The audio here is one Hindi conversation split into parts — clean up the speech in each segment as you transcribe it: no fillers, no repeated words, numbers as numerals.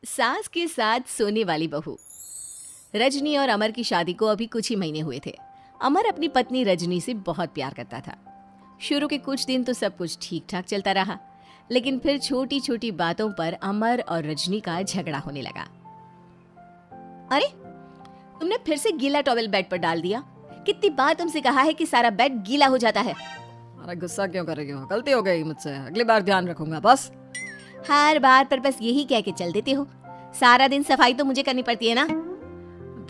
सास के साथ सोने वाली बहू। रजनी और अमर की शादी को अभी कुछ ही महीने हुए थे। अमर अपनी पत्नी रजनी से बहुत प्यार करता था। शुरू के कुछ दिन तो सब कुछ ठीक ठाक चलता रहा, लेकिन फिर छोटी छोटी बातों पर अमर और रजनी का झगड़ा होने लगा। अरे, तुमने फिर से गीला टॉवेल बेड पर डाल दिया। कितनी बार तुमसे कहा है कि सारा बेड गीला हो जाता है। अरे गुस्सा क्यों कर रही हो? गलती हो गई मुझसे, अगली बार ध्यान रखूंगा बस। हर बार पर बस यही कह के चल देते हो। सारा दिन सफाई तो मुझे करनी पड़ती है ना।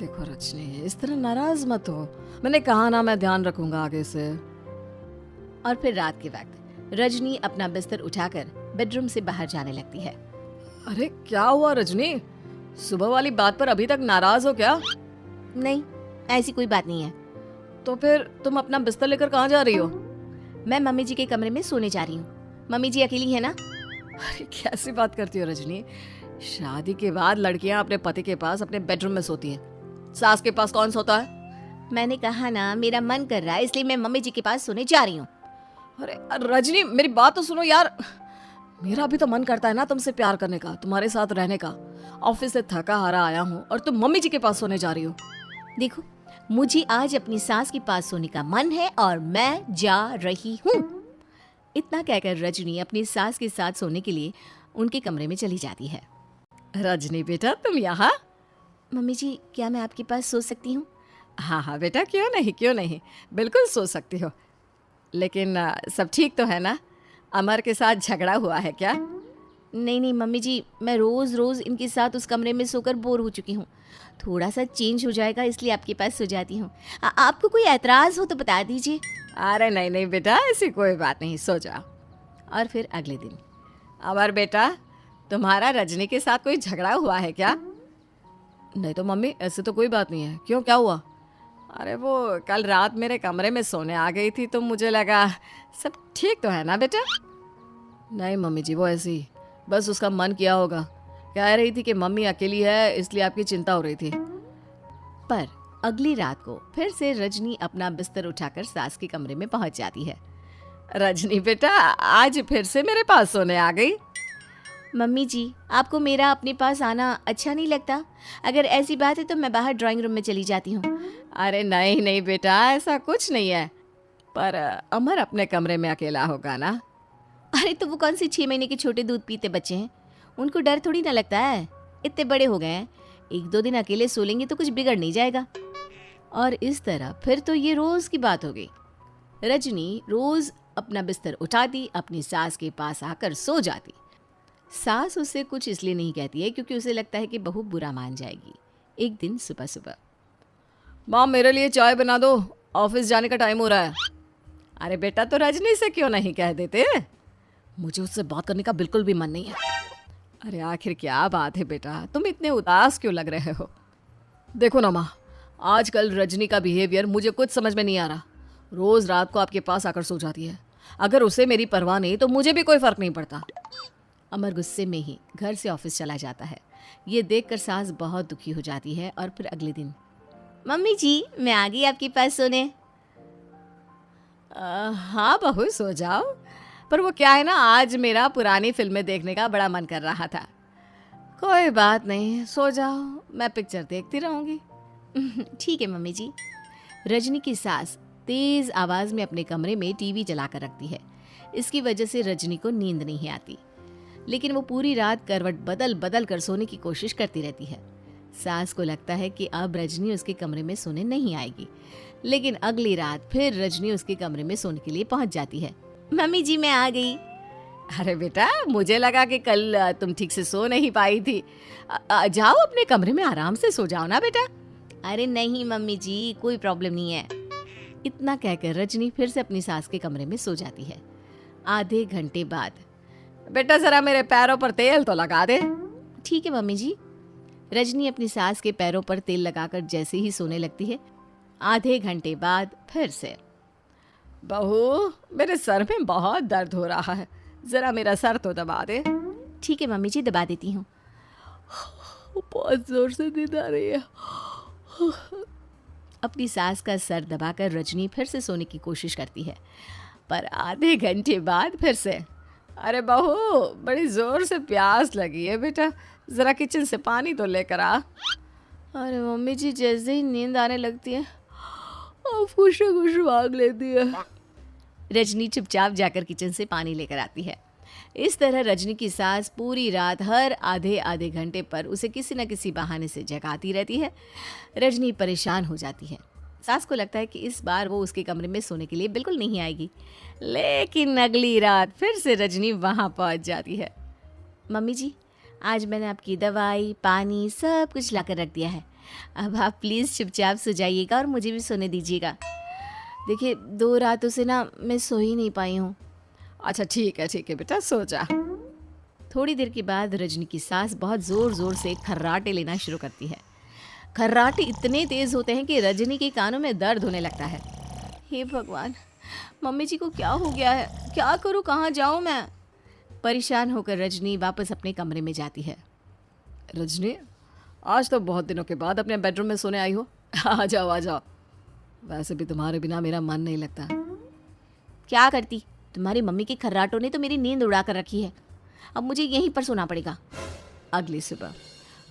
देखो रजनी, इस तरह नाराज मत हो। मैंने कहा ना, मैं ध्यान रखूंगा आगे से। और फिर रात के वक्त रजनी अपना बिस्तर उठाकर बेडरूम से बाहर जाने लगती है। अरे क्या हुआ रजनी? सुबह वाली बात पर अभी तक नाराज हो क्या? नहीं, ऐसी कोई बात नहीं है। तो फिर तुम अपना बिस्तर लेकर कहाँ जा रही हो? मैं मम्मी जी के कमरे में सोने जा रही हूँ। मम्मी जी अकेली है ना। अरे कैसी बात करती हो रजनी? शादी के बाद लड़कियां अपने पति के पास अपने बेडरूम में सोती हैं। सास के पास कौन सोता है? मैंने कहा ना, मेरा मन कर रहा है इसलिए मैं मम्मी जी के पास सोने जा रही हूँ। अरे रजनी, मेरी बात तो सुनो यार। मेरा भी तो मन करता है ना तुमसे प्यार करने का, तुम्हारे साथ रहने का। ऑफिस से थका हारा आया हूँ और तुम मम्मी जी के पास सोने जा रही हो। देखो, मुझे आज अपनी सास के पास सोने का मन है और मैं जा रही हूँ। इतना कहकर रजनी अपनी सास के साथ सोने के लिए उनके कमरे में चली जाती है। रजनी बेटा, तुम यहाँ? मम्मी जी, क्या मैं आपके पास सो सकती हूँ? हाँ हाँ बेटा, क्यों नहीं क्यों नहीं, बिल्कुल सो सकती हो। लेकिन सब ठीक तो है ना? अमर के साथ झगड़ा हुआ है क्या? नहीं नहीं मम्मी जी, मैं रोज रोज इनके साथ उस कमरे में सोकर बोर हो चुकी हूँ। थोड़ा सा चेंज हो जाएगा इसलिए आपके पास सो जाती हूँ। आपको कोई एतराज हो तो बता दीजिए। अरे नहीं नहीं बेटा, ऐसी कोई बात नहीं, सो जाओ। और फिर अगले दिन। अमर बेटा, तुम्हारा रजनी के साथ कोई झगड़ा हुआ है क्या? नहीं तो मम्मी, ऐसे तो कोई बात नहीं है। क्यों, क्या हुआ? अरे वो कल रात मेरे कमरे में सोने आ गई थी तो मुझे लगा सब ठीक तो है ना बेटा। नहीं मम्मी जी, वो ऐसी ही, बस उसका मन किया होगा। कह रही थी कि मम्मी अकेली है इसलिए आपकी चिंता हो रही थी। पर अगली रात को फिर से रजनी अपना बिस्तर उठाकर सास के कमरे में पहुंच जाती है। रजनी बेटा, आज फिर से मेरे पास सोने आ गई। मम्मी जी, आपको मेरा अपने पास आना अच्छा नहीं लगता? अगर ऐसी बात है तो मैं बाहर ड्राइंग रूम में चली जाती हूँ। अरे नहीं नहीं बेटा, ऐसा कुछ नहीं है। पर अमर अपने कमरे में अकेला होगा ना? अरे तो वो कौन से 6 महीने के छोटे दूध पीते बच्चे हैं, उनको डर थोड़ी ना लगता है। इतने बड़े हो गए हैं, 1-2 दिन अकेले सो लेंगे तो कुछ बिगड़ नहीं जाएगा। और इस तरह फिर तो ये रोज की बात हो गई। रजनी रोज अपना बिस्तर उठाती, अपनी सास के पास आकर सो जाती। सास उससे कुछ इसलिए नहीं कहती है क्योंकि उसे लगता है कि बहू बुरा मान जाएगी। एक दिन सुबह सुबह, माँ मेरे लिए चाय बना दो, ऑफिस जाने का टाइम हो रहा है। अरे बेटा, तो रजनी से क्यों नहीं कह देते? मुझे उससे बात करने का बिल्कुल भी मन नहीं है। अरे आखिर क्या बात है बेटा, तुम इतने उदास क्यों लग रहे हो? देखो ना माँ, आजकल रजनी का बिहेवियर मुझे कुछ समझ में नहीं आ रहा। रोज रात को आपके पास आकर सो जाती है। अगर उसे मेरी परवाह नहीं तो मुझे भी कोई फर्क नहीं पड़ता। अमर गुस्से में ही घर से ऑफिस चला जाता है। ये देखकर सास बहुत दुखी हो जाती है। और फिर अगले दिन, मम्मी जी, मैं आ गई आपके पास सोने। हाँ बहू, सो जाओ। पर वो क्या है ना, आज मेरा पुरानी फिल्में देखने का बड़ा मन कर रहा था। कोई बात नहीं, सो जाओ, मैं पिक्चर देखती रहूंगी। ठीक है मम्मी जी। रजनी की सास तेज आवाज में अपने कमरे में टीवी जलाकर रखती है। इसकी वजह से रजनी को नींद नहीं आती, लेकिन वो पूरी रात करवट बदल बदल कर सोने की कोशिश करती रहती है। सास को लगता है कि अब रजनी उसके कमरे में सोने नहीं आएगी, लेकिन अगली रात फिर रजनी उसके कमरे में सोने के लिए पहुंच जाती है। मम्मी जी, मैं आ गई। अरे बेटा, मुझे लगा कि कल तुम ठीक से सो नहीं पाई थी। जाओ अपने कमरे में आराम से सो जाओ ना बेटा। अरे नहीं मम्मी जी, कोई प्रॉब्लम नहीं है। इतना कहकर रजनी फिर से अपनी सास के कमरे में सो जाती है। आधे घंटे बाद, बेटा जरा मेरे पैरों पर तेल तो लगा दे। ठीक है मम्मी जी। रजनी अपनी सास के पैरों पर तेल लगाकर जैसे ही सोने लगती है, आधे घंटे बाद फिर से, बहू मेरे सर में बहुत दर्द हो रहा है, जरा मेरा सर तो दबा दे। ठीक है मम्मी जी, दबा देती हूँ। बहुत जोर से नींद आ रही है। अपनी सास का सर दबाकर रजनी फिर से सोने की कोशिश करती है, पर आधे घंटे बाद फिर से, अरे बहू, बड़ी जोर से प्यास लगी है बेटा, जरा किचन से पानी तो लेकर आ। अरे मम्मी जी, जैसे ही नींद आने लगती है कुछ ना कुछ मांग लेती है। रजनी चुपचाप जाकर किचन से पानी लेकर आती है। इस तरह रजनी की सास पूरी रात हर आधे आधे घंटे पर उसे किसी न किसी बहाने से जगाती रहती है। रजनी परेशान हो जाती है। सास को लगता है कि इस बार वो उसके कमरे में सोने के लिए बिल्कुल नहीं आएगी, लेकिन अगली रात फिर से रजनी वहाँ पहुँच जाती है। मम्मी जी, आज मैंने आपकी दवाई, पानी सब कुछ लाकर रख दिया है। अब आप प्लीज़ चुपचाप सो जाइएगा और मुझे भी सोने दीजिएगा। देखिए, 2 रातों से ना मैं सो ही नहीं पाई हूँ। अच्छा ठीक है बेटा, सो जा। थोड़ी देर के बाद रजनी की सास बहुत ज़ोर ज़ोर से खर्राटे लेना शुरू करती है। खर्राटे इतने तेज़ होते हैं कि रजनी के कानों में दर्द होने लगता है। हे भगवान, मम्मी जी को क्या हो गया है? क्या करूँ, कहाँ जाऊँ मैं? परेशान होकर रजनी वापस अपने कमरे में जाती है। रजनी, आज तो बहुत दिनों के बाद अपने बेडरूम में सोने आई हो। आ जाओ। वैसे भी तुम्हारे बिना मेरा मन नहीं लगता। क्या करती, तुम्हारी मम्मी के खर्राटों ने तो मेरी नींद उड़ा कर रखी है। अब मुझे यहीं पर सोना पड़ेगा। अगली सुबह।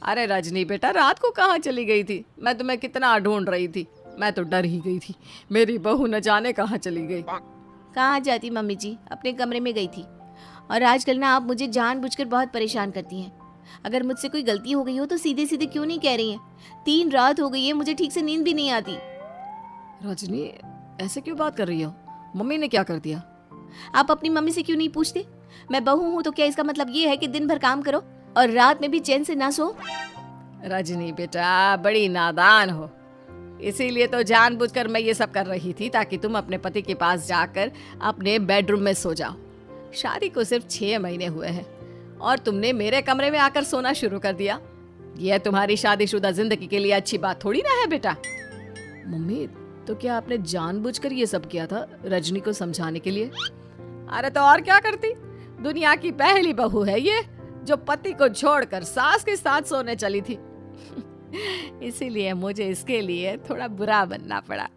अरे रजनी बेटा, रात को कहाँ चली गई थी? मैं तुम्हें कितना ढूंढ रही थी। मैं तो डर ही गई थी, मेरी बहू न जाने कहाँ चली गई। कहाँ जाती मम्मी जी, अपने कमरे में गई थी। और आजकल ना आप मुझे जानबूझकर बहुत परेशान करती हैं। अगर मुझसे कोई गलती हो गई हो तो सीधे सीधे क्यों नहीं कह रही हैं? 3 रात हो गई है, मुझे ठीक से नींद भी नहीं आती। रजनी, ऐसे क्यों बात कर रही हो? मम्मी ने क्या कर दिया? आप अपनी मम्मी से क्यों नहीं पूछते? मैं बहू हूँ तो क्या इसका मतलब ये है कि दिन भर काम करो और रात में भी चैन से ना सो? रजनी बेटा, बड़ी नादान हो। इसीलिए तो जानबूझकर मैं ये सब कर रही थी ताकि तुम अपने पति के पास जाकर अपने बेडरूम में सो जाओ। शादी को सिर्फ 6 महीने हुए हैं और तुमने मेरे कमरे में आकर सोना शुरू कर दिया। यह तुम्हारी शादीशुदा जिंदगी के लिए अच्छी बात थोड़ी ना है बेटा। मम्मी, तो क्या आपने जानबूझकर ये सब किया था रजनी को समझाने के लिए? अरे तो और क्या करती? दुनिया की पहली बहू है ये जो पति को छोड़कर सास के साथ सोने चली थी। इसीलिए मुझे इसके लिए थोड़ा बुरा बनना पड़ा।